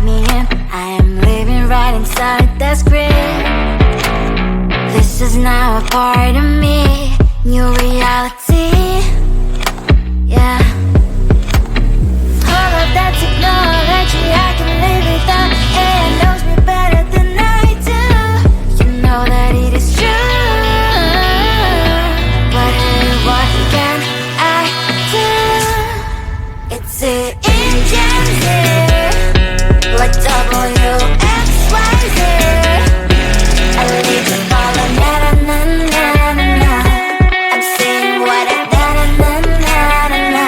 me in. I am living right inside the script. This is now a part of me, new reality. Yeah. All of that technology I can live without. It knows me better than I do. You know that it is true. But hey, what can I do? It's the engines here, like WXYZ. I leave to follow, na na na na na na. I'm saying what I na na na na na na.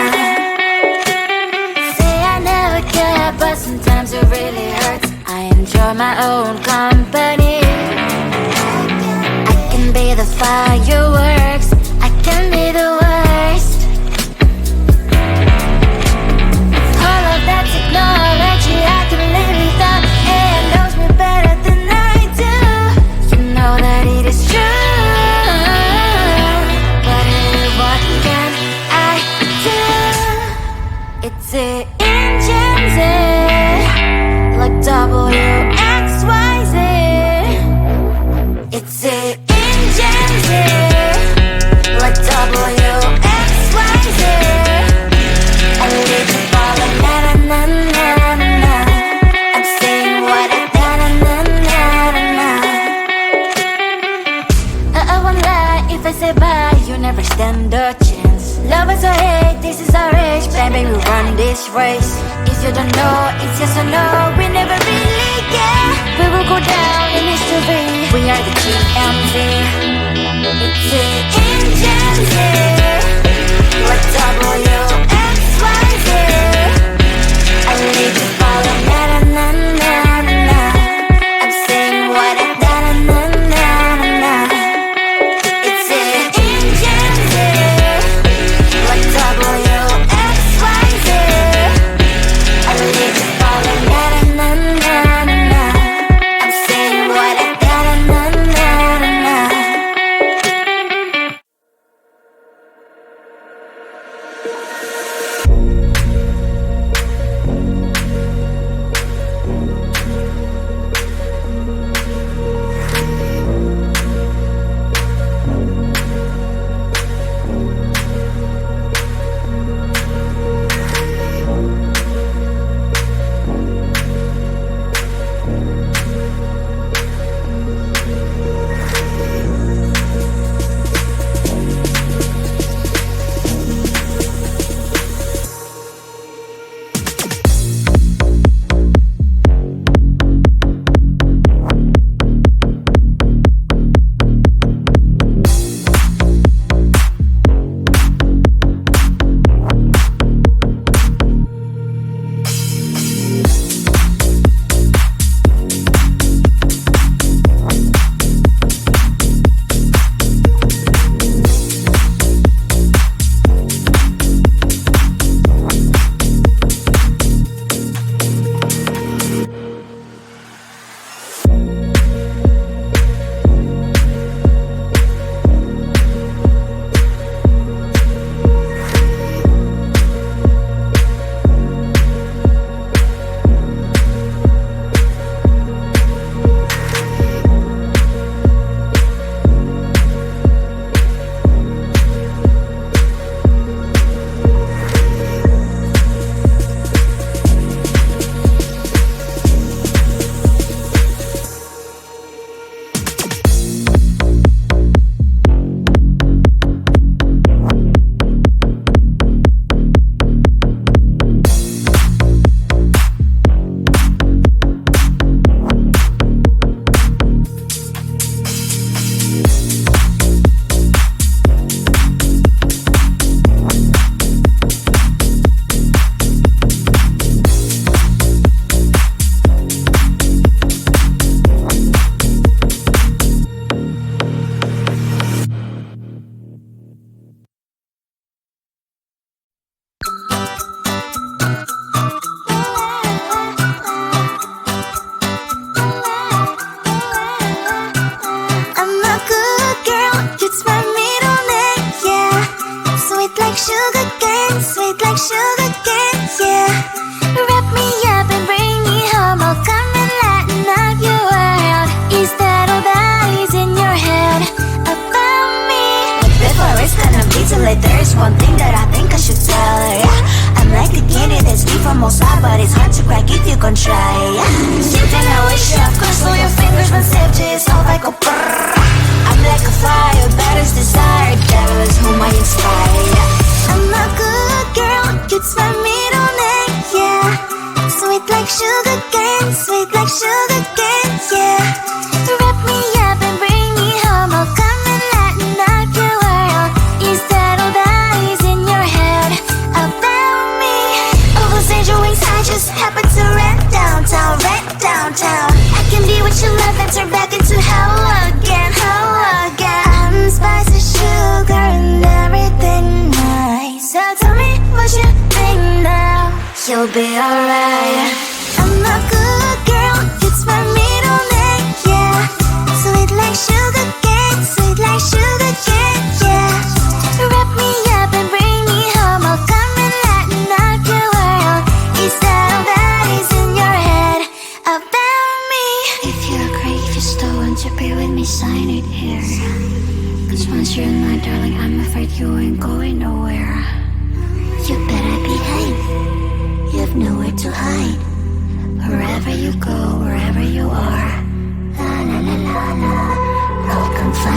Say I never care, but sometimes it really hurts. I enjoy my own company. I can be the fireworks, I can be the worst. All of that technology I can live without. It knows me better than I do. You know that it is true. But hey, what can I do? It's the engines, like WXYZ. It's the engines, like WXYZ. I live to follow, na na na na na na. I'm saying what I na na na na na na. I won't lie if I say bye, you never stand a chance. Love is or hate, this is our age, baby, we run this race. If you don't know, it's yes or no, we never really care. We will go down in history, we are the GMZ. It's the engines, like WXYZ. I need to follow, na na na na na na. I'm saying what I na na na na na. It's the engines, like WXYZ. I need to follow, na na na na na. I'm saying what I na na na na na. one thing that I think I should tell her, yeah. I'm like the candy that's deep from outside, but it's hard to crack if you can try, yeah. Something I wish you have crossed all your fingers when saved to yourself, I go brrrr. I'm like a fire, batters desire, devil is whom I inspire, yeah. I'm a good girl, it's my middle name, yeah. Sweet like sugar cane, sweet like sugar cane, yeah. Wrap me up and bring me home, I'll come and lighten up your world. Is that all that is in your head about me? All those angel wings I just happen to rent downtown, I can be what you love and turn back into hell again, I'm spicy sugar and everything nice. So tell me what you think now, you'll be alright. I'm a good girl, it's my middle name, yeah. Sweet like sugar cane, sweet like sugar cane, yeah. Wrap me up and bring me home, I'll come and lighten up your world. Is that all that is in your head about me? If you agree, if you still want to be with me, sign it here. Cause once you're in my darling, I'm afraid you ain't going nowhere. You better behave, you've nowhere to hide. Wherever you go, wherever you are, la la la la la, no confine.